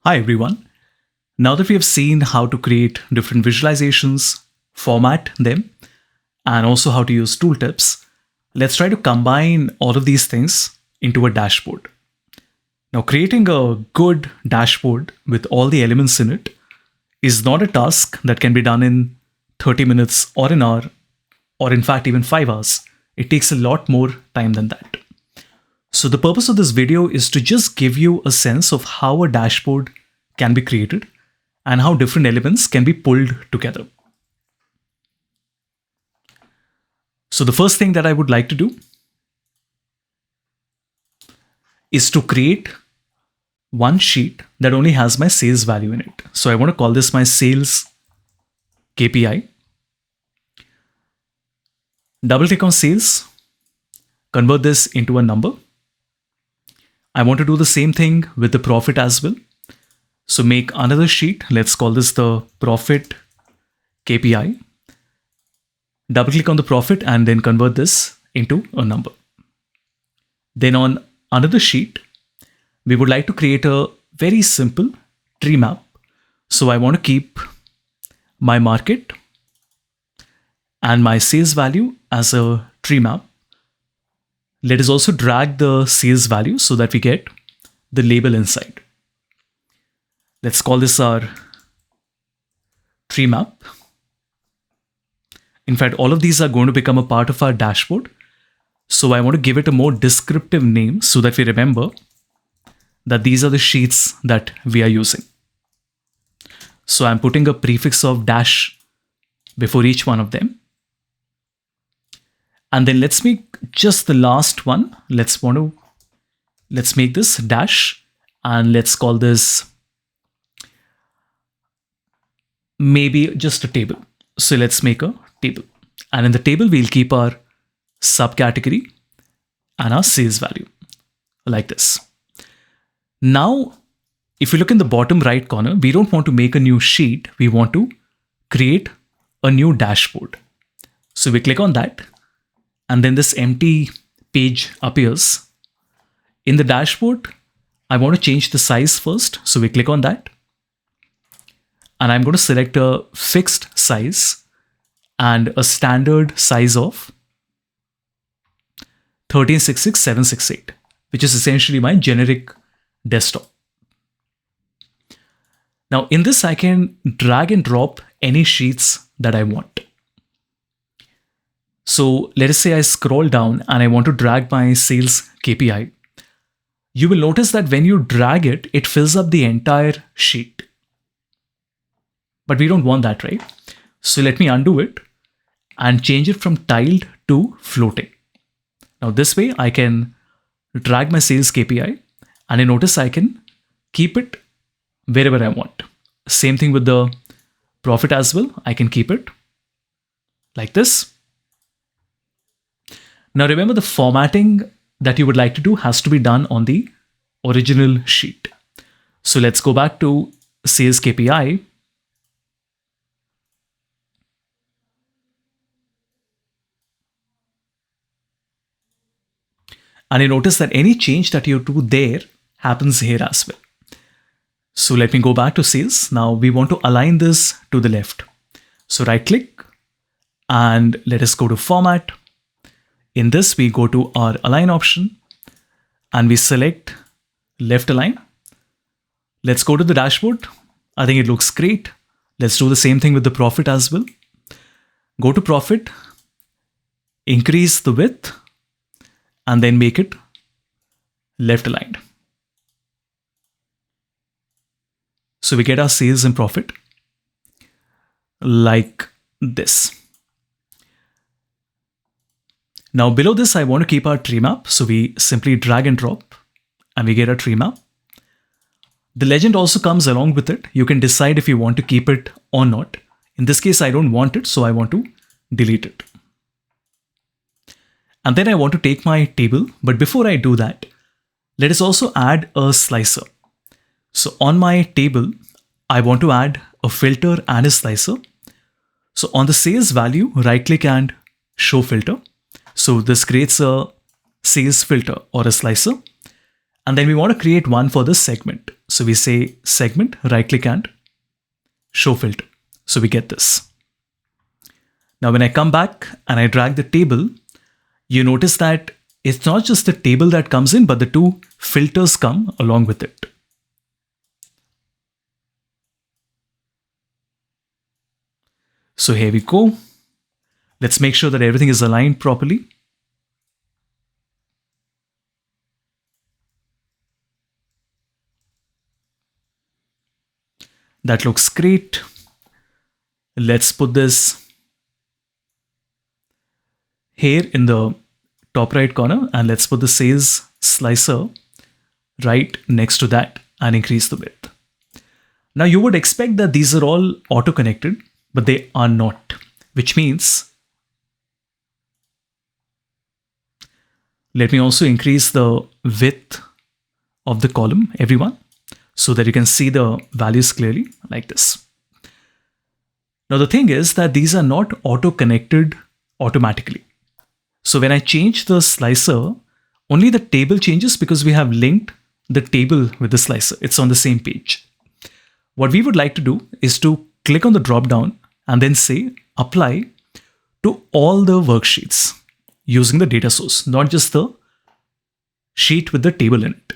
Hi everyone. Now that we have seen how to create different visualizations, format them, and also how to use tooltips, let's try to combine all of these things into a dashboard. Now, creating a good dashboard with all the elements in it is not a task that can be done in 30 minutes or an hour, or in fact even 5 hours. It takes a lot more time than that. So the purpose of this video is to just give you a sense of how a dashboard can be created and how different elements can be pulled together. So the first thing that I would like to do is to create one sheet that only has my sales value in it. So I want to call this my sales KPI. Double click on sales, convert this into a number. I want to do the same thing with the profit as well. So make another sheet. Let's call this the profit KPI. Double click on the profit and then convert this into a number. Then on another sheet, we would like to create a very simple tree map. So I want to keep my market and my sales value as a tree map. Let us also drag the sales value so that we get the label inside. Let's call this our tree map. In fact, all of these are going to become a part of our dashboard. So I want to give it a more descriptive name so that we remember that these are the sheets that we are using. So I'm putting a prefix of dash before each one of them. And then let's make just the last one. Let's make this dash and let's call this maybe just a table. So let's make a table. And in the table, we'll keep our subcategory and our sales value like this. Now, if you look in the bottom right corner, we don't want to make a new sheet. We want to create a new dashboard. So we click on that. And then this empty page appears. In the dashboard, I want to change the size first. So we click on that. And I'm going to select a fixed size and a standard size of 1366768, which is essentially my generic desktop. Now in this, I can drag and drop any sheets that I want. So let us say I scroll down and I want to drag my sales KPI. You will notice that when you drag it, it fills up the entire sheet. But we don't want that, right? So let me undo it and change it from tiled to floating. Now this way I can drag my sales KPI and I notice I can keep it wherever I want. Same thing with the profit as well. I can keep it like this. Now remember, the formatting that you would like to do has to be done on the original sheet. So let's go back to sales KPI. And you notice that any change that you do there happens here as well. So let me go back to sales. Now we want to align this to the left. So right click and let us go to format. In this, we go to our align option and we select left align. Let's go to the dashboard. I think it looks great. Let's do the same thing with the profit as well. Go to profit, increase the width, and then make it left aligned. So we get our sales and profit like this. Now below this, I want to keep our tree map. So we simply drag and drop and we get a tree map. The legend also comes along with it. You can decide if you want to keep it or not. In this case, I don't want it, so I want to delete it. And then I want to take my table. But before I do that, let us also add a slicer. So on my table, I want to add a filter and a slicer. So on the sales value, right click and show filter. So this creates a sales filter or a slicer. And then we want to create one for the segment. So we say segment, right click and show filter. So we get this. Now when I come back and I drag the table, you notice that it's not just the table that comes in, but the two filters come along with it. So here we go. Let's make sure that everything is aligned properly. That looks great. Let's put this here in the top right corner, and let's put the sales slicer right next to that and increase the width. Now you would expect that these are all auto-connected, but they are not, which means let me also increase the width of the column, everyone, so that you can see the values clearly like this. Now the thing is that these are not auto-connected automatically. So when I change the slicer, only the table changes because we have linked the table with the slicer. It's on the same page. What we would like to do is to click on the drop down and then say apply to all the worksheets using the data source, not just the sheet with the table in it.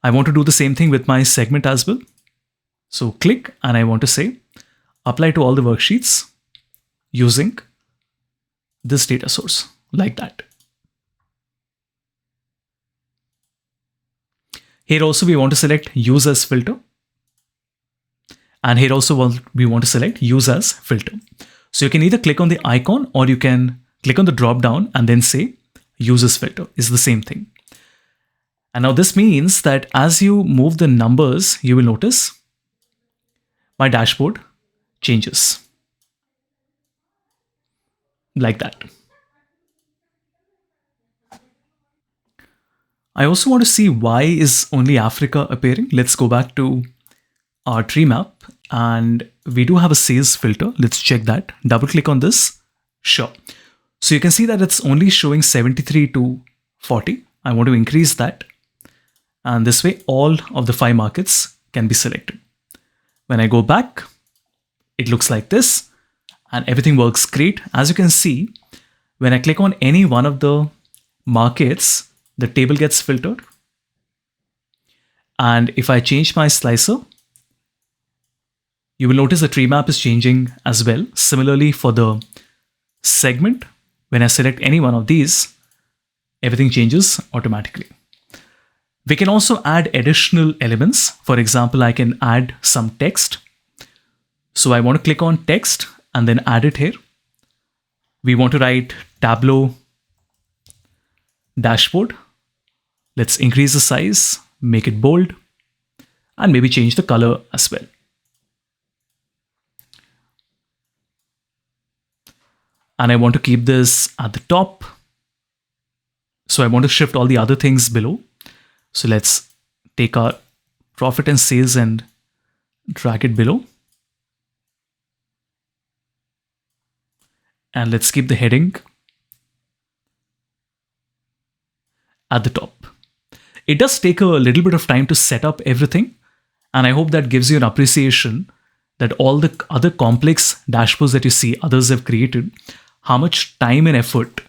I want to do the same thing with my segment as well. So click and I want to say apply to all the worksheets using this data source like that. Here also we want to select use as filter. And here also we want to select use as filter. So you can either click on the icon or you can click on the drop down and then say use as filter. It's the same thing. And now this means that as you move the numbers, you will notice my dashboard changes like that. I also want to see why is only Africa appearing. Let's go back to our tree map and we do have a sales filter. Let's check that. Double click on this. Sure. So you can see that it's only showing 73 to 40. I want to increase that. And this way all of the 5 markets can be selected. When I go back, it looks like this and everything works great. As you can see, when I click on any one of the markets, the table gets filtered. And if I change my slicer, you will notice the tree map is changing as well. Similarly for the segment, when I select any one of these, everything changes automatically. We can also add additional elements. For example, I can add some text. So I want to click on text and then add it here. We want to write Tableau dashboard. Let's increase the size, make it bold, and maybe change the color as well. And I want to keep this at the top. So I want to shift all the other things below. So let's take our profit and sales and drag it below. And let's keep the heading at the top. It does take a little bit of time to set up everything. And I hope that gives you an appreciation that all the other complex dashboards that you see others have created, how much time and effort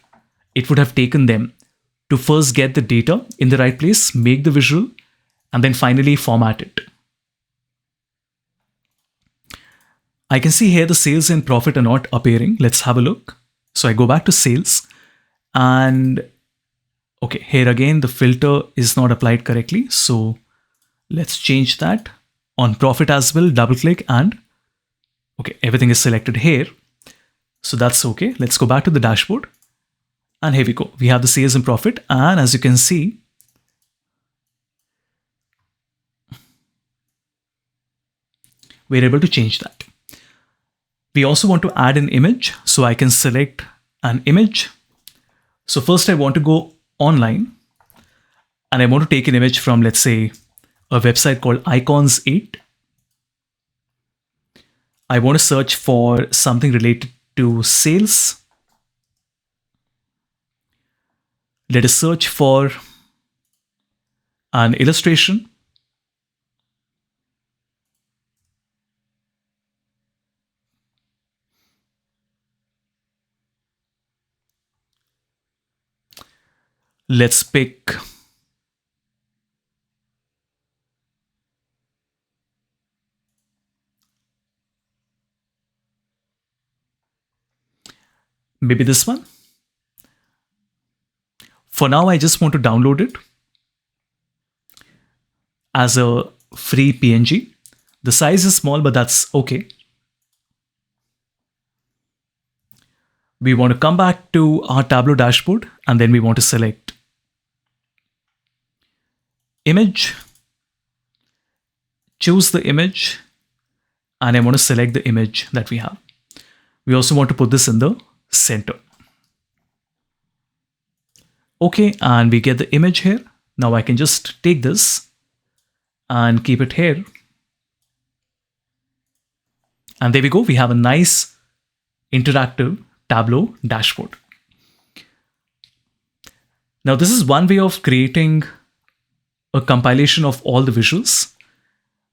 it would have taken them to first get the data in the right place, make the visual, and then finally format it. I can see here the sales and profit are not appearing. Let's have a look. So I go back to sales and okay, here again, the filter is not applied correctly. So let's change that. On profit as well, double click and okay, everything is selected here. So that's okay. Let's go back to the dashboard. And here we go. We have the sales and profit. And as you can see, we're able to change that. We also want to add an image. So I can select an image. So first I want to go online and I want to take an image from, let's say, a website called Icons 8. I want to search for something related to sales. Let us search for an illustration. Let's pick maybe this one. For now, I just want to download it as a free PNG. The size is small, but that's okay. We want to come back to our Tableau dashboard, and then we want to select image, choose the image, and I want to select the image that we have. We also want to put this in the center. Okay, and we get the image here. Now I can just take this and keep it here. And there we go. We have a nice interactive Tableau dashboard. Now this is one way of creating a compilation of all the visuals.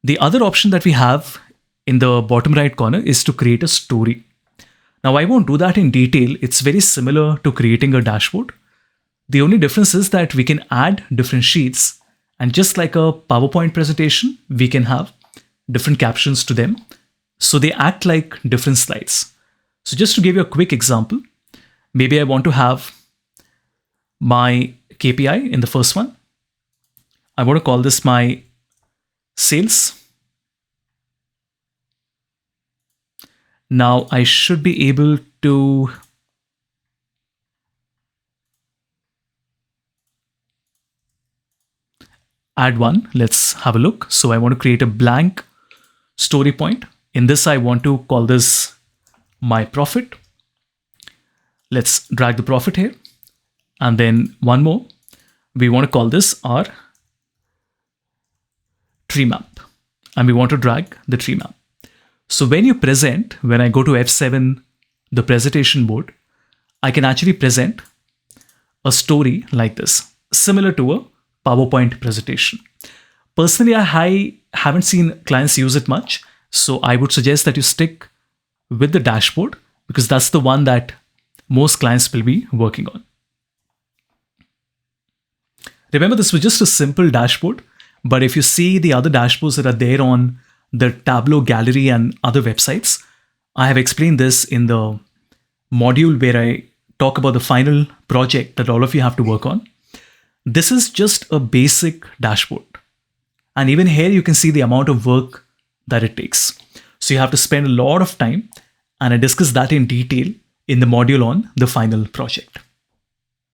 The other option that we have in the bottom right corner is to create a story. Now I won't do that in detail. It's very similar to creating a dashboard. The only difference is that we can add different sheets, and just like a PowerPoint presentation, we can have different captions to them. So they act like different slides. So just to give you a quick example, maybe I want to have my KPI in the first one. I want to call this my sales. Now I should be able to add one. Let's have a look. So I want to create a blank story point. In this, I want to call this my profit. Let's drag the profit here. And then one more. We want to call this our tree map. And we want to drag the tree map. So when you present, when I go to F7, the presentation board, I can actually present a story like this, similar to a PowerPoint presentation. Personally, I haven't seen clients use it much. So I would suggest that you stick with the dashboard because that's the one that most clients will be working on. Remember, this was just a simple dashboard, but if you see the other dashboards that are there on the Tableau gallery and other websites, I have explained this in the module where I talk about the final project that all of you have to work on. This is just a basic dashboard. And even here, you can see the amount of work that it takes. So you have to spend a lot of time, and I discuss that in detail in the module on the final project.